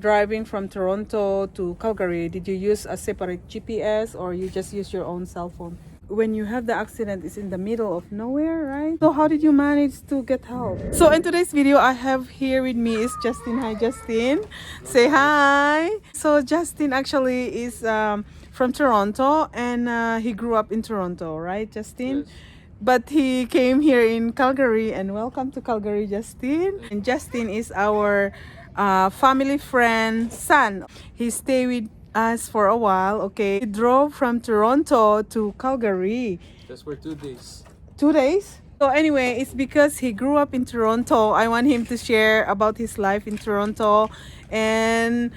Driving from Toronto to Calgary, did you use a separate GPS or you just use your own cell phone? When you have the accident, it's in the middle of nowhere, right? So how did you manage to get help? So in today's video, I have here with me is Justin. Hi, Justin. Say hi. So Justin actually is from Toronto, and he grew up in Toronto, right, Justin? Yes. But he came here in Calgary, and welcome to Calgary, Justin. And Justin is our family friend son. He stayed with us for a while. Okay, he drove from Toronto to Calgary. Just for 2 days. 2 days. So anyway, it's because he grew up in Toronto. I want him to share about his life in Toronto, and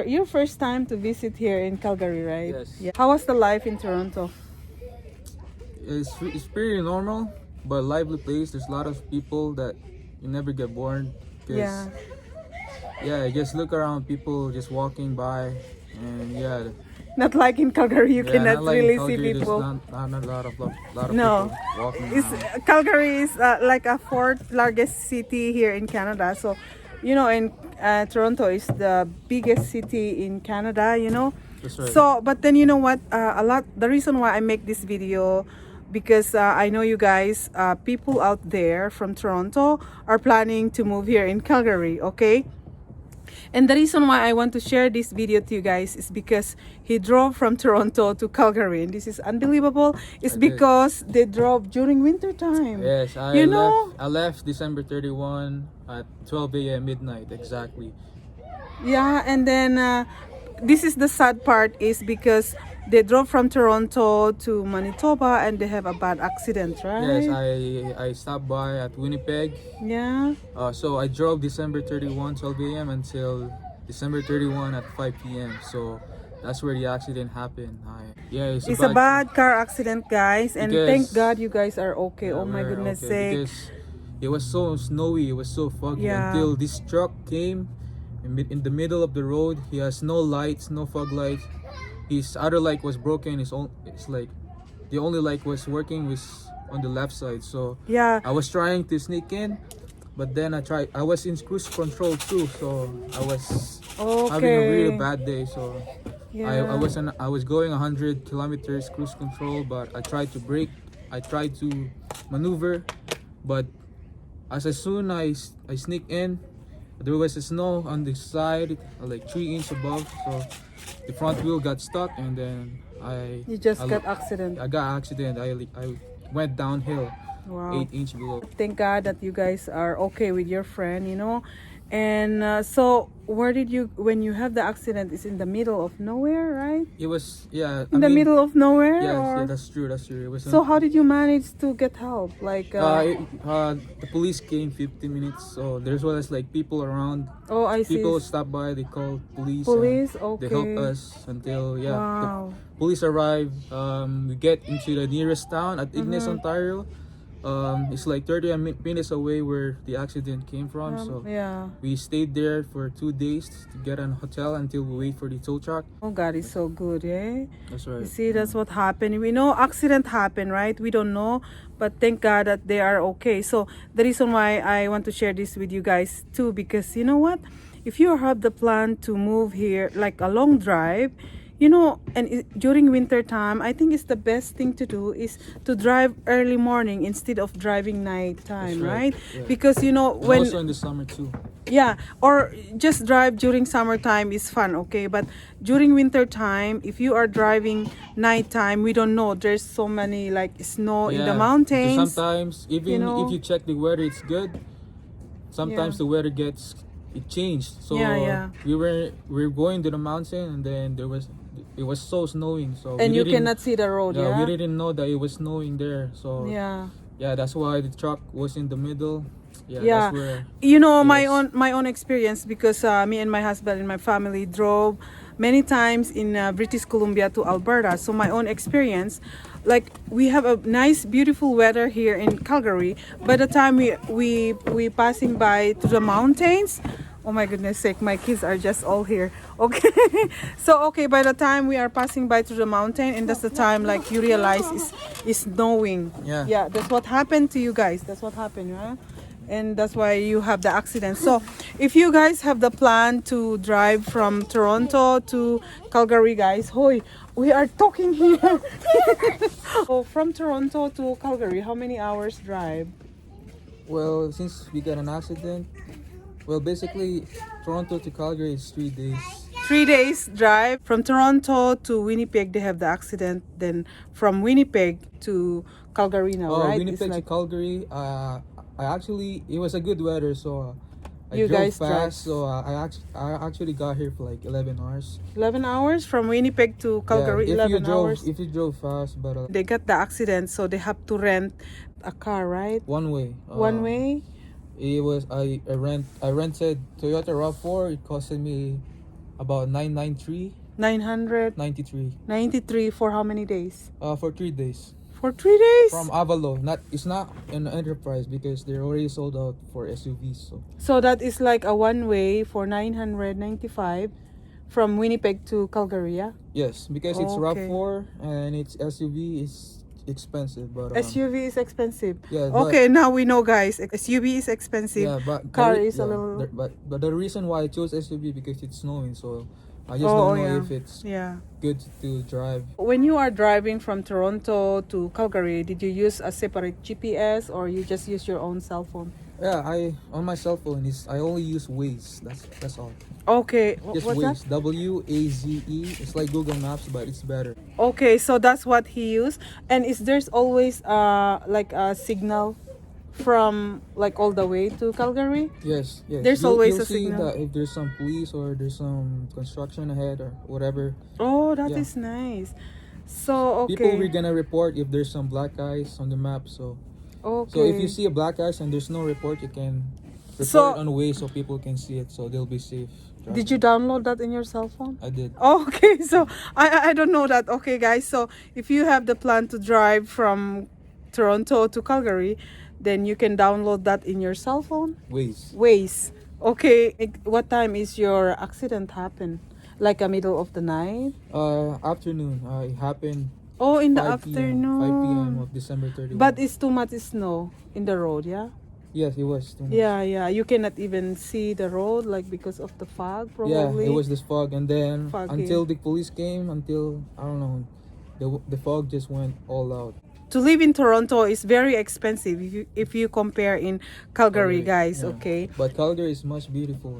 your first time to visit here in Calgary, right? Yes. Yeah. How was the life in Toronto? It's pretty normal, but lively place. There's a lot of people that you never get bored. Yeah. Yeah, just look around, people just walking by, and yeah. Not like in Calgary, you cannot not like in really Calgary, see people. There's not a lot of No. people walking It's, around. Calgary is like a fourth largest city here in Canada. So, in Toronto is the biggest city in Canada. That's right. So, but then you know what? The reason why I make this video, because I know you guys, people out there from Toronto are planning to move here in Calgary. Okay. And the reason why I want to share this video to you guys is because he drove from Toronto to Calgary, and this is unbelievable. It's I did. because they drove during winter time. Yes, I left December 31 at 12 a.m. midnight exactly. Yeah, and then this is the sad part is because they drove from Toronto to Manitoba and they have a bad accident, right? Yes, I stopped by at Winnipeg. Yeah. So I drove December 31, 12 a.m. until December 31 at 5 p.m. So that's where the accident happened. It's a bad car accident, guys, and Because- thank God you guys are okay. Yeah, Oh my we're goodness okay, sake. because it was so snowy, it was so foggy Yeah. until this truck came in the middle of the road. He has no lights, no fog lights. His other light was broken. It's like the only light was working was on the left side. So Yeah. I was trying to sneak in, but then I was in cruise control too, so I was having a really Okay. bad day. So Yeah. I was going 100 kilometers cruise control, but I tried to brake. I tried to maneuver, but as soon I sneak in, there was snow on the side, like 3 inches above. So the front wheel got stuck, and then You just got accident. I got accident. I went downhill, Wow. 8 inch below. Thank God that you guys are okay with your friend, And so when you have the accident, it's in the middle of nowhere, right? It was In the middle of nowhere? Yes, or? yeah, that's true. That's true. It was. So how did you manage to get help? Like, The police came 15 minutes, so there was like people around. oh, I see. People stopped by. They called police. Police, and okay. They helped us until Wow. the police arrived. We get into the nearest town at Igorot, Ontario. It's like 30 minutes away where the accident came from. So Yeah. we stayed there for 2 days to get a hotel until we wait for the tow truck. Oh, God is so good, eh? That's You right. see, that's what happened. We know accident happened, right? We don't know, but thank God that they are okay. So the reason why I want to share this with you guys too, because you know what? If you have the plan to move here, like a long drive, during winter time, I think it's the best thing to do is to drive early morning instead of driving night time, That's right? right, yeah. Because And when also in the summer too. yeah, or just drive during summertime is fun, okay? But during winter time, if you are driving nighttime, we don't know. There's so many like snow in the Yeah, mountains. because sometimes even if you check the weather, it's good. Sometimes Yeah. the weather it changed. So Yeah. we were going to the mountain, and then it was so snowing. So And we you didn't- cannot see the road, Yeah, yeah? we didn't know that it was snowing there. So Yeah. that's why the truck was in the middle. Yeah. That's where My Yes. own experience, because me and my husband and my family drove many times in British Columbia to Alberta. So my own experience, like we have a nice beautiful weather here in Calgary. By the time we passing by to the mountains, oh my goodness sake, my kids are just all here. Okay. So by the time we are passing by to the mountain, and that's the time like you realize it's snowing. Yeah. Yeah, that's what happened to you guys. That's what happened, right? and that's why you have the accident. So if you guys have the plan to drive from Toronto to Calgary, guys, hoy, we are talking here. So from Toronto to Calgary, how many hours drive? Well, since we got an accident, well, basically, Toronto to Calgary is 3 days. 3 days drive from Toronto to Winnipeg. They have the accident. Then from Winnipeg to Calgary now, Oh, right? Winnipeg to Calgary. It was a good weather, so I You drove guys fast. drive. So I actually got here for like 11 hours. 11 hours from Winnipeg to Calgary. Yeah, 11 hours. If you drove fast, but They got the accident, so they have to rent a car, right? one way. One way. It was I rented Toyota RAV4. It costed me about 993 993 93 for how many days? for 3 days. For 3 days. From Avalo. It's not an enterprise because they're already sold out for SUVs. So that is like a one way for 995 from Winnipeg to Calgary, yeah? Yes, because it's Okay. RAV4 and it's SUV is expensive, but SUV is expensive. yeah, but- Okay, now we know, guys. SUV is expensive. yeah, but Car the re- is a little. but the reason why I chose SUV because it's snowing, so I just Oh, don't know yeah. if it's Yeah. good to drive. When you are driving from Toronto to Calgary, did you use a separate GPS or you just use your own cell phone? Yeah, I on my cell phone I only use Waze. That's all. Okay, Just what's Waze. that? WAZE. It's like Google Maps, but it's better. Okay, so that's what he used. And is there's always like a signal from like all the way to Calgary? Yes, yes. There's always you'll a see signal. that if there's some police or there's some construction ahead or whatever. Oh, that is Yeah. nice. So People okay. we're gonna report if there's some black guys on the map. So Okay. if you see a black guys and there's no report, you can report So- it on Waze so people can see it, so they'll be safe. Did you download that in your cell phone? I did. Okay, so I don't know that. Okay, guys. So if you have the plan to drive from Toronto to Calgary, then you can download that in your cell phone. Waze. Waze. Okay. What time is your accident happen? Like a middle of the night? Afternoon. It happened Oh, in the 5 p.m. afternoon. 5 p.m. of December 31. But it's too much snow in the road, yeah? yes, it was too much. Yeah, yeah. You cannot even see the road, like because of the fog, probably. Yeah, it was this fog, and then Foggy. until the police came, until I don't know, the fog just went all out. To live in Toronto is very expensive if you compare in Calgary, guys. Yeah. Okay. But Calgary is much beautiful.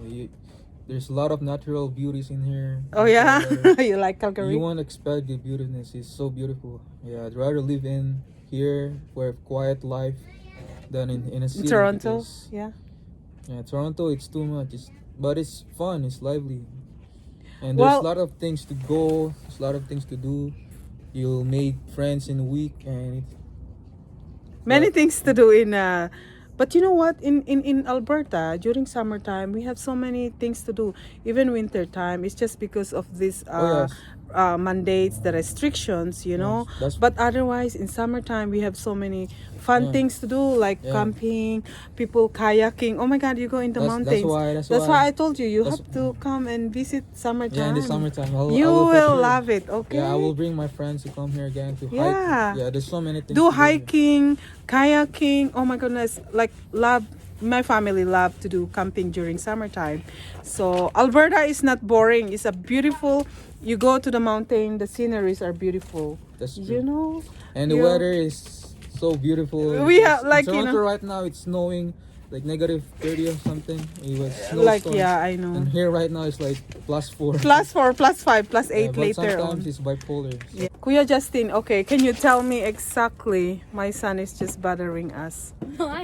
There's a lot of natural beauties in here. Oh yeah, Uh, you like Calgary? you won't expect the beautiness. It's so beautiful. Yeah, I'd rather live in here for a quiet life than in a city. Toronto, because- yeah. Yeah, Toronto, it's too much. But it's fun. It's lively, and Well- there's a lot of things to go. There's a lot of things to do. You'll make friends in a week, and Many things to do in but you know what, in Alberta during summertime we have so many things to do. Even winter time, it's just because of this yes. mandates, the restrictions, you know. that's- But otherwise in summertime we have so many fun Yeah. things to do, like Yeah. camping, people kayaking. Oh my god, you go in the mountains. That's why why I told you that's- have to come and visit summertime. yeah, in the summertime. I You will for will sure. love it, okay? Yeah, I will bring my friends to come here again to Yeah. hike. Yeah, there's so many things. Do to here. hiking, kayaking. Oh my goodness, like my family love to do camping during summertime. So Alberta is not boring. It's a beautiful, you go to the mountain, the sceneries are beautiful. That's true. You know? And the you- weather is so beautiful. We have, In like, you Toronto know- right now, it's snowing like negative 30 or something. It was Like, snowstorms. yeah, I know. And here right now it's like +4. +4, +5, +8 Yeah, but later on. sometimes it's bipolar. Yeah. Kuya Justin, okay, can you tell me exactly? My son is just bothering us.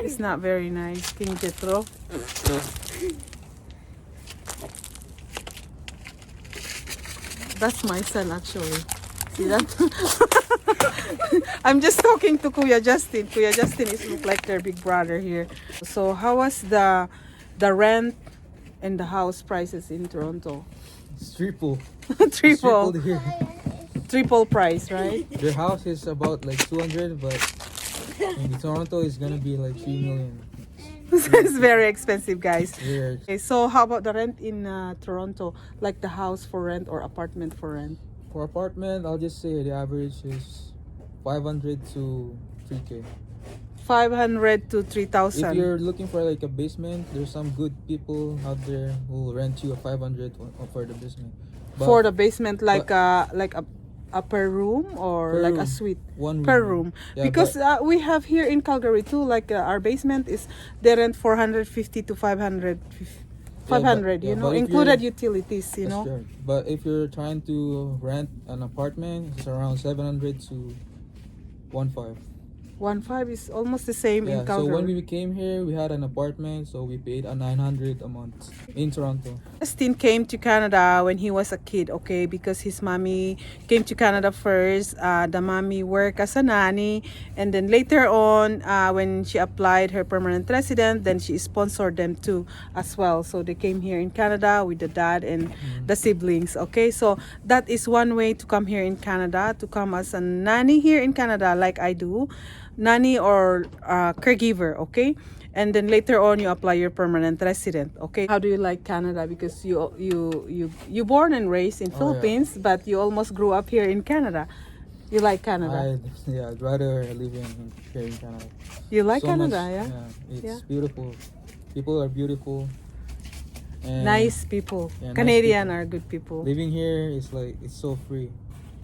It's not very nice. King Jetro. That's my son actually. See that? I'm just talking to Kuya Justin. Kuya Justin is look like their big brother here. So how was the rent and the house prices in Toronto? It's triple. It's triple, tripled here. triple price, right? Their house is about like 200, but in Toronto it's gonna be like 3 million. It's very expensive, guys. Here, Okay, so how about the rent in Toronto? Like the house for rent or apartment for rent? for apartment, I'll just say the average is 500 to 3K. 500 to If 3,000 you're looking for like a basement, there's some good people out there who will rent you a 500 for the basement. But for the basement, like but- a per room or Per like a room. suite One per room. room. Yeah, Because but- we have here in Calgary too, like our basement is they rent 450 to 500, 500, you know, but if included you're- utilities, you That's know. true. But if you're trying to rent an apartment, it's around 700 to 1.5. 1.5 is almost the same Yeah. in So when Calgary. we came here, we had an apartment, so we paid a 900 a month in Toronto. Justin came to Canada when he was a kid, okay, because his mommy came to Canada first. The mommy worked as a nanny, and then later on, when she applied her permanent resident, then she sponsored them too as well. So they came here in Canada with the dad and the siblings, okay. So that is one way to come here in Canada, to come as a nanny here in Canada, like I do, nanny or caregiver, okay. And then later on you apply your permanent resident, okay. How do you like Canada? Because you born and raised in Oh, yeah. Philippines, but you almost grew up here in Canada. You like Canada? I'd rather live here in Canada. You like So Canada? much- Yeah, It's Yeah. beautiful. People are beautiful. And nice people. Yeah, nice Canadian people. are good people. Living here is like it's so free.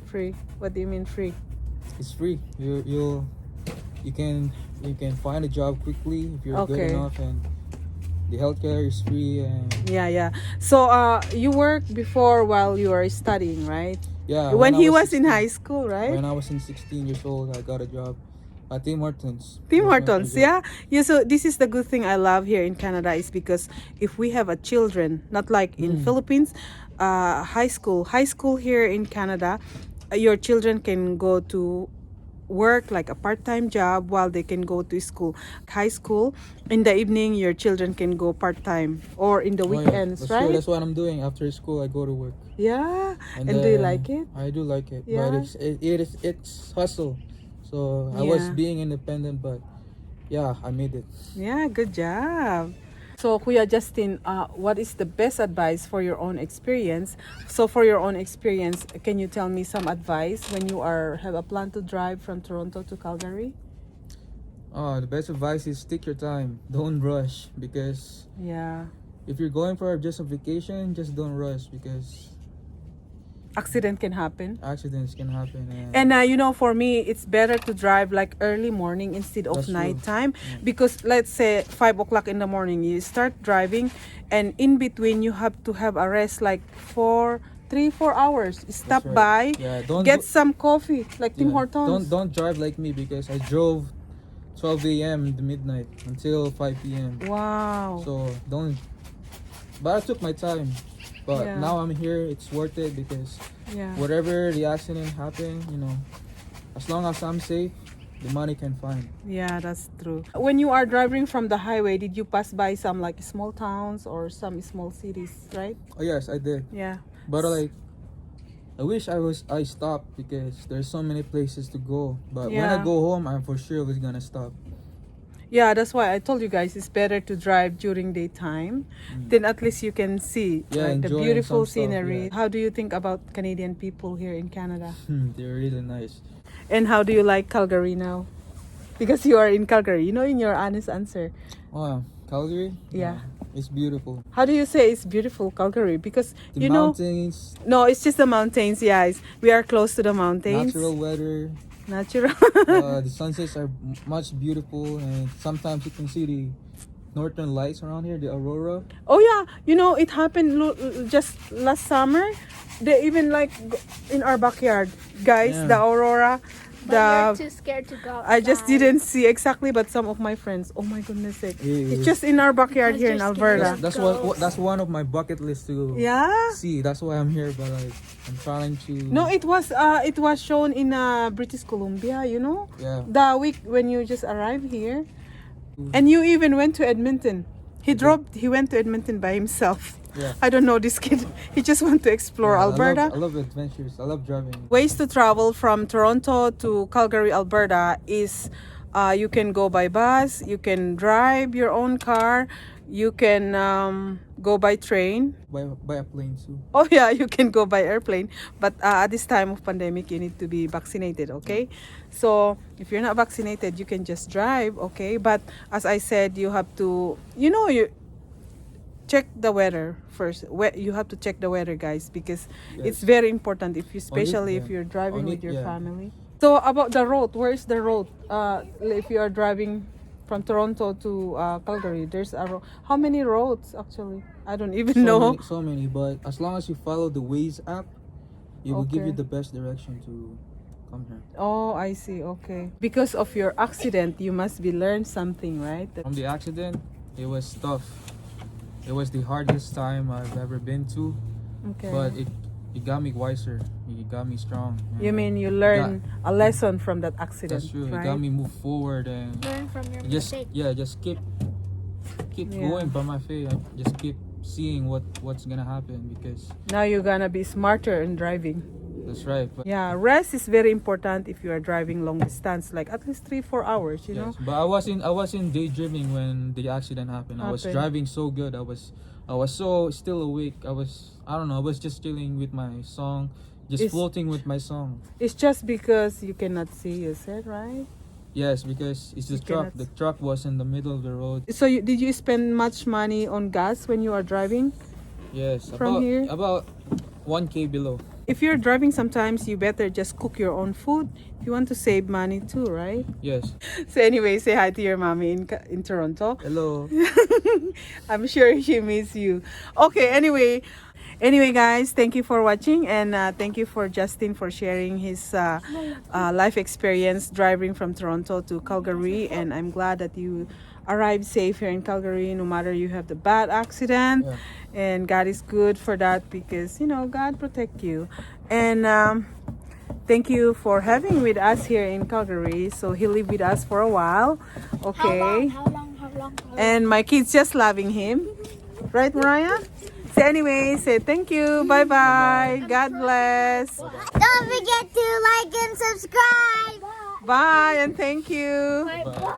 Free. What do you mean free? It's free. You can find a job quickly if you're good Okay. enough, and the healthcare is free. And Yeah. So you worked before while you were studying, right? yeah, When I he was in 16 high school, right? When I was in 16 years old, I got a job at Tim Hortons. Tim That's my Hortons, first job. yeah. So this is the good thing I love here in Canada is because if we have a children, not like in Philippines, high school here in Canada, your children can go to work like a part-time job while they can go to school. High school, in the evening, your children can go part-time or in the Oh, yeah. weekends, That's right? true. That's what I'm doing after school. I go to work. Yeah. And do you then like it? I do like it, Yeah. but it's hustle. So I was Yeah. being independent, but yeah, I made it. Yeah, good job. So, Kuya Justin, what is the best advice for your own experience? So, for your own experience, can you tell me some advice when you have a plan to drive from Toronto to Calgary? The best advice is take your time. Don't rush, because Yeah. if you're going for just a vacation, just don't rush, because Accident can happen. accidents can happen. And for me, it's better to drive like early morning instead of That's true. nighttime, because let's say 5 o'clock in the morning you start driving, and in between you have to have a rest like 3-4 hours. Stop right. by, Yeah, don't get do- some coffee like Tim yeah, Hortons. don't drive like me, because I drove 12 a.m. in the midnight until 5 p.m. Wow. So don't. But I took my time. But Yeah. now I'm here. It's worth it, because Yeah. whatever the accident happened, as long as I'm safe, the money can find. Yeah, that's true. When you are driving from the highway, did you pass by some like small towns or some small cities, right? Oh yes, I did. Yeah. But like, I wish I stopped, because there's so many places to go. But when I Yeah. go home, I'm for sure was gonna stop. Yeah, that's why I told you guys it's better to drive during daytime. Then at least you can see Yeah, like, the enjoying beautiful some stuff, scenery. yeah. How do you think about Canadian people here in Canada? They're really nice. And how do you like Calgary now? Because you are in Calgary, in your honest answer. Oh, Calgary. Yeah. It's beautiful. How do you say it's beautiful, Calgary? Because The mountains, no, it's just the mountains. Yeah, we are close to the mountains. natural weather. Natural. The sunsets are much beautiful, and sometimes you can see the northern lights around here, the aurora. Oh yeah, it happened just last summer. They even like in our backyard, guys, Yeah. the aurora. But you're too scared to go outside. I just didn't see exactly, but some of my friends. Oh my goodness sake! Yeah. It's just in our backyard Because here in you're scared. Alberta. That's one of my bucket lists to Yeah. see. That's why I'm here. But like, I'm trying to. No, it was shown in British Columbia. Yeah. The week when you just arrived here, and you even went to Edmonton. He went to Edmonton by himself. Yeah. I don't know this kid. He just want to explore Yeah, Alberta. I love adventures. I love driving. Ways to travel from Toronto to Calgary, Alberta is you can go by bus, you can drive your own car, you can go by train. By a plane too. Oh yeah, you can go by airplane, but at this time of pandemic, you need to be vaccinated. Okay, so if you're not vaccinated, you can just drive. Okay, but as I said, you have to, you check the weather first. You have to check the weather, guys, because it's Yes. very important if you, especially if yeah. you're driving On with it, your yeah. family. So about the road, where is the road? If you are driving from Toronto to Calgary, there's a road. How many roads actually? I don't even know. So many, but as long as you follow the Waze app, it will give you Okay. the best direction to come here. Oh, I see. Okay. Because of your accident, you must be learned something, right? From the accident, it was tough. It was the hardest time I've ever been to, Okay. but it got me wiser. It got me strong. You and mean you learn a lesson from that accident, That's true. right? It got me move forward and Learn from your just mistake. just keep Yeah. going by my faith. I just keep seeing what's gonna happen because Now you're gonna be smarter in driving. that's right. But Yeah, rest is very important if you are driving long distance, like at least 3-4 hours. You know. yes, but I wasn't daydreaming when the accident happened. I was Happened. driving so good. I was so still awake. I don't know. I was just chilling with my song, just It's- floating with my song. It's just because you cannot see, you said, right? Yes, because it's the You truck. cannot- The truck was in the middle of the road. So did you spend much money on gas when you are driving? Yes, From about here? about 1K below. If you're driving, sometimes you better just cook your own food if you want to save money too, right? Yes. So anyway, say hi to your mommy in Toronto. Hello. I'm sure she miss you. Okay, anyway, guys, thank you for watching, and thank you for Justin for sharing his life experience driving from Toronto to Calgary. And I'm glad that you arrived safe here in Calgary, no matter you have the bad accident. Yeah. And God is good for that because God protect you. And thank you for having with us here in Calgary. So he lived with us for a while. Okay. How long? And my kids just loving him. Right, Mariah? So anyway, say thank you. Bye-bye. God bless. Don't forget to like and subscribe. Bye and thank you. Bye.